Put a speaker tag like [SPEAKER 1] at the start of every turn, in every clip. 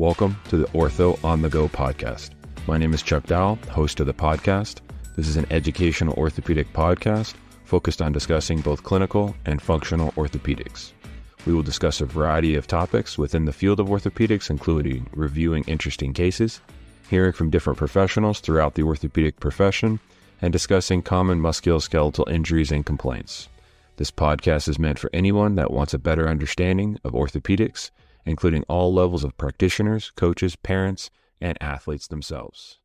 [SPEAKER 1] Welcome to the Ortho on the Go podcast. My name is Chuck Dowell, host of the podcast. This is an educational orthopedic podcast focused on discussing both clinical and functional orthopedics. We will discuss a variety of topics within the field of orthopedics, including reviewing interesting cases, hearing from different professionals throughout the orthopedic profession, and discussing common musculoskeletal injuries and complaints. This podcast is meant for anyone that wants a better understanding of orthopedics, including all levels of practitioners, coaches, parents, and athletes themselves.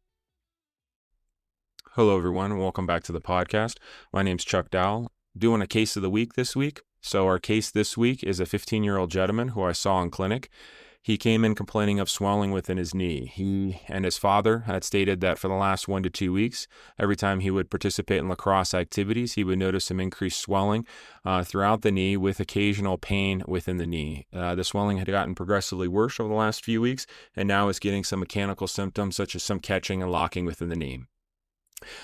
[SPEAKER 1] Hello, everyone, and welcome back to the podcast. My name's Chuck Dowell, doing a case of the week this week. So our case this week is a 15-year-old gentleman who I saw in clinic. He came in complaining of swelling within his knee. He and his father had stated that for the last 1 to 2 weeks, every time he would participate in lacrosse activities, he would notice some increased swelling throughout the knee with occasional pain within the knee. The swelling had gotten progressively worse over the last few weeks and now is getting some mechanical symptoms such as some catching and locking within the knee.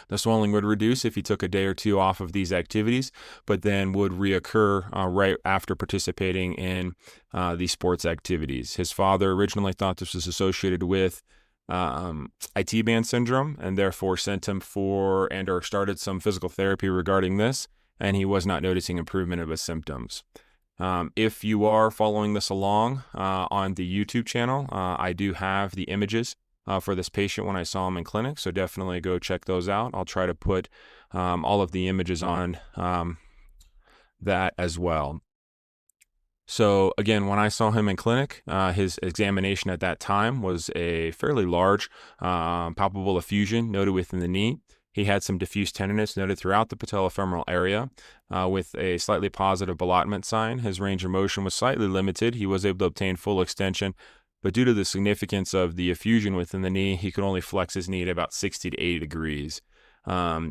[SPEAKER 1] The swelling would reduce if he took a day or two off of these activities, but then would reoccur right after participating in these sports activities. His father originally thought this was associated with IT band syndrome and therefore sent him for or started some physical therapy regarding this, and he was not noticing improvement of his symptoms. If you are following this along on the YouTube channel, I do have the images for this patient when I saw him in clinic, so definitely go check those out. I'll try to put all of the images on that as well. So again, when I saw him in clinic, his examination at that time was a fairly large palpable effusion noted within the knee. He had some diffuse tenderness noted throughout the patellofemoral area with a slightly positive ballottement sign. His range of motion was slightly limited. He was able to obtain full extension, but due to the significance of the effusion within the knee, he could only flex his knee at about 60 to 80 degrees.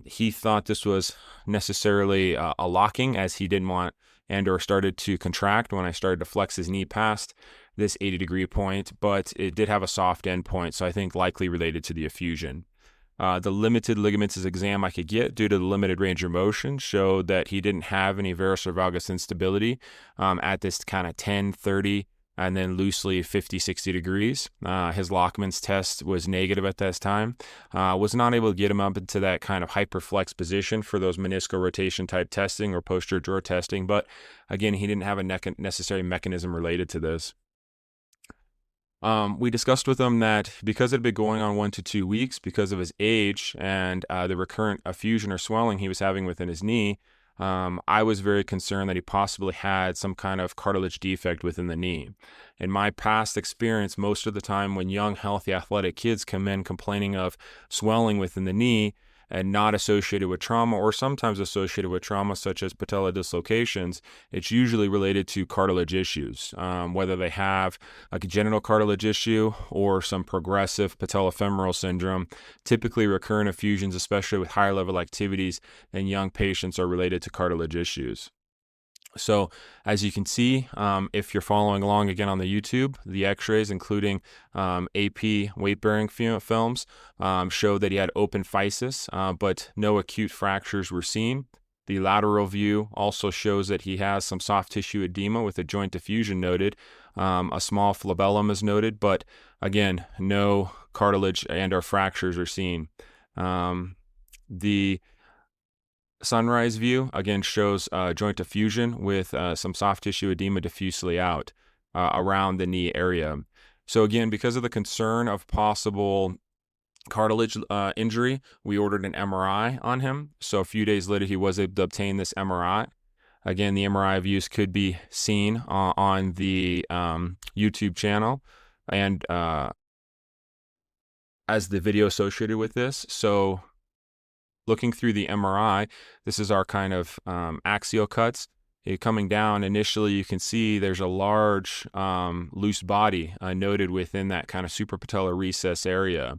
[SPEAKER 1] He thought this was necessarily a locking, as he didn't want or started to contract when I started to flex his knee past this 80 degree point, but it did have a soft end point, so I think likely related to the effusion. The limited ligaments exam I could get due to the limited range of motion showed that he didn't have any varus or valgus instability at this kind of 10, 30, and then loosely 50, 60 degrees. His Lockman's test was negative at this time. Was not able to get him up into that kind of hyperflex position for those meniscal rotation type testing or posterior drawer testing, but again, he didn't have a necessary mechanism related to this. We discussed with him that because it had been going on 1 to 2 weeks, because of his age and the recurrent effusion or swelling he was having within his knee, I was very concerned that he possibly had some kind of cartilage defect within the knee. In my past experience, most of the time when young, healthy, athletic kids come in complaining of swelling within the knee and not associated with trauma, or sometimes associated with trauma such as patella dislocations, it's usually related to cartilage issues, whether they have a congenital cartilage issue or some progressive patellofemoral syndrome. Typically recurrent effusions, especially with higher level activities in young patients, are related to cartilage issues. So as you can see, if you're following along again on the YouTube, the x-rays, including AP weight-bearing films, show that he had open physis, but no acute fractures were seen. The lateral view also shows that he has some soft tissue edema with a joint effusion noted. A small flabellum is noted, but again, no cartilage and or fractures are seen. The sunrise view again shows joint effusion with some soft tissue edema diffusely out around the knee area. So again, because of the concern of possible cartilage injury, we ordered an MRI on him. So a few days later, he was able to obtain this MRI. Again, the MRI views could be seen on the YouTube channel and as the video associated with this. So looking through the MRI, this is our kind of axial cuts. Coming down, initially you can see there's a large loose body noted within that kind of suprapatellar recess area.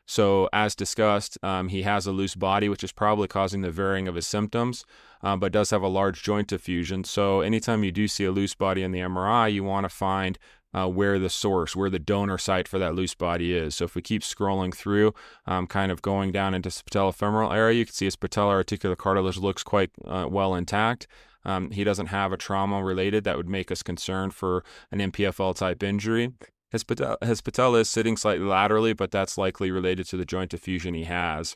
[SPEAKER 1] So as discussed, he has a loose body, which is probably causing the varying of his symptoms, but does have a large joint effusion. So anytime you do see a loose body in the MRI, you want to find where the source, where the donor site for that loose body is. So if we keep scrolling through, kind of going down into the patellofemoral area, you can see his patellar articular cartilage looks quite well intact. He doesn't have a trauma related that would make us concerned for an MPFL type injury. His patella is sitting slightly laterally, but that's likely related to the joint effusion he has.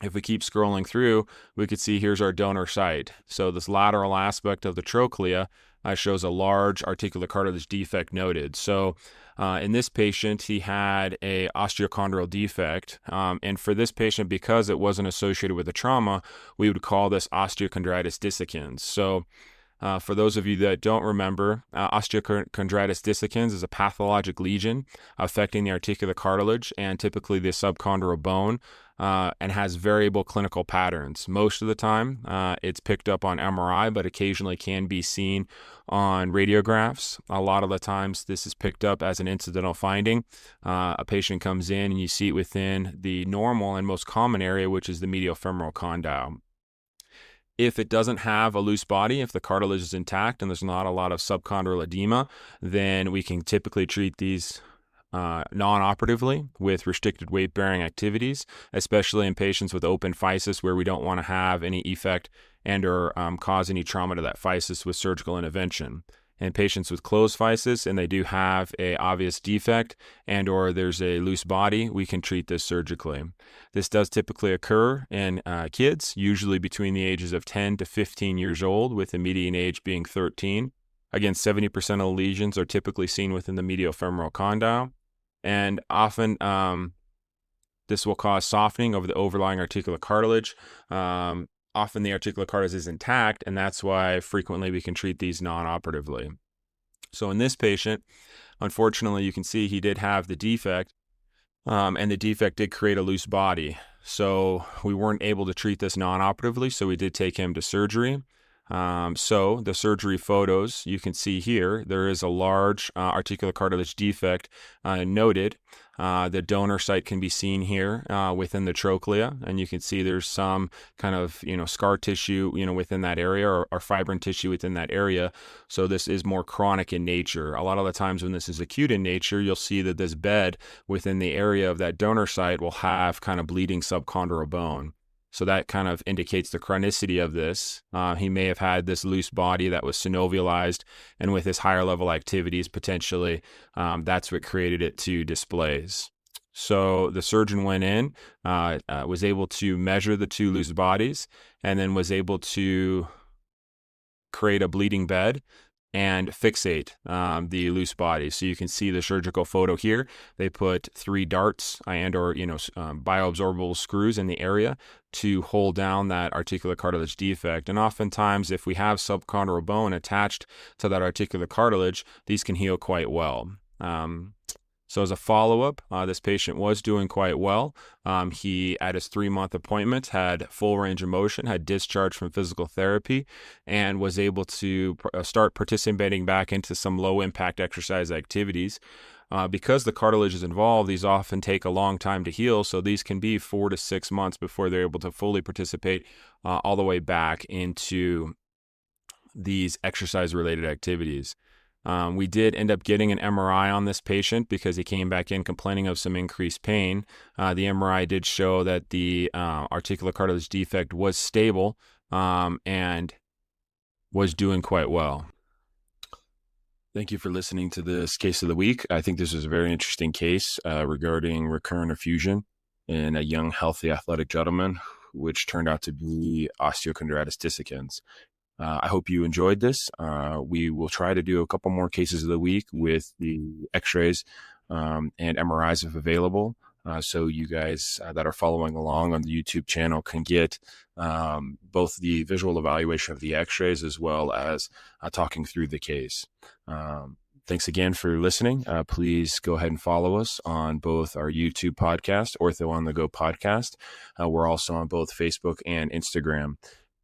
[SPEAKER 1] If we keep scrolling through, we could see here's our donor site. So this lateral aspect of the trochlea shows a large articular cartilage defect noted. So in this patient, he had a osteochondral defect. And for this patient, because it wasn't associated with a trauma, we would call this osteochondritis dissecans. So for those of you that don't remember, osteochondritis dissecans is a pathologic lesion affecting the articular cartilage and typically the subchondral bone, and has variable clinical patterns. Most of the time, it's picked up on MRI, but occasionally can be seen on radiographs. A lot of the times, this is picked up as an incidental finding. A patient comes in and you see it within the normal and most common area, which is the medial femoral condyle. If it doesn't have a loose body, if the cartilage is intact and there's not a lot of subchondral edema, then we can typically treat these non-operatively with restricted weight-bearing activities, especially in patients with open physis where we don't want to have any effect and or cause any trauma to that physis with surgical intervention. In patients with closed physis and they do have a obvious defect and or there's a loose body, we can treat this surgically. This does typically occur in kids, usually between the ages of 10 to 15 years old, with the median age being 13. Again, 70% of the lesions are typically seen within the medial femoral condyle, and often this will cause softening of the overlying articular cartilage. Often the articular cartilage is intact, and that's why frequently we can treat these non-operatively. So in this patient, unfortunately, you can see he did have the defect, and the defect did create a loose body. So we weren't able to treat this non-operatively, so we did take him to surgery. So the surgery photos, you can see here, there is a large articular cartilage defect noted. The donor site can be seen here within the trochlea, and you can see there's some kind of, scar tissue, within that area or fibrin tissue within that area. So this is more chronic in nature. A lot of the times when this is acute in nature, you'll see that this bed within the area of that donor site will have kind of bleeding subchondral bone. So that kind of indicates the chronicity of this. He may have had this loose body that was synovialized, and with his higher level activities, potentially, that's what created it to displays. So the surgeon went in, was able to measure the two loose bodies, and then was able to create a bleeding bed and fixate the loose body. So you can see the surgical photo here. They put 3 darts and or bioabsorbable screws in the area to hold down that articular cartilage defect. And oftentimes, if we have subchondral bone attached to that articular cartilage, these can heal quite well. So as a follow-up, this patient was doing quite well. He, at his 3-month appointment, had full range of motion, had discharged from physical therapy, and was able to start participating back into some low-impact exercise activities. Because the cartilage is involved, these often take a long time to heal, so these can be 4 to 6 months before they're able to fully participate all the way back into these exercise-related activities. We did end up getting an MRI on this patient because he came back in complaining of some increased pain. The MRI did show that the articular cartilage defect was stable and was doing quite well. Thank you for listening to this case of the week. I think this is a very interesting case regarding recurrent effusion in a young, healthy, athletic gentleman, which turned out to be osteochondritis dissecans. I hope you enjoyed this. We will try to do a couple more cases of the week with the x-rays and MRIs if available. So you guys that are following along on the YouTube channel can get both the visual evaluation of the x-rays as well as talking through the case. Thanks again for listening. Please go ahead and follow us on both our YouTube podcast, Ortho on the Go podcast. We're also on both Facebook and Instagram.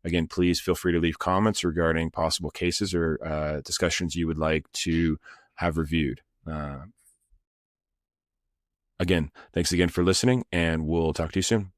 [SPEAKER 1] Again, please feel free to leave comments regarding possible cases or discussions you would like to have reviewed. Again, thanks again for listening, and we'll talk to you soon.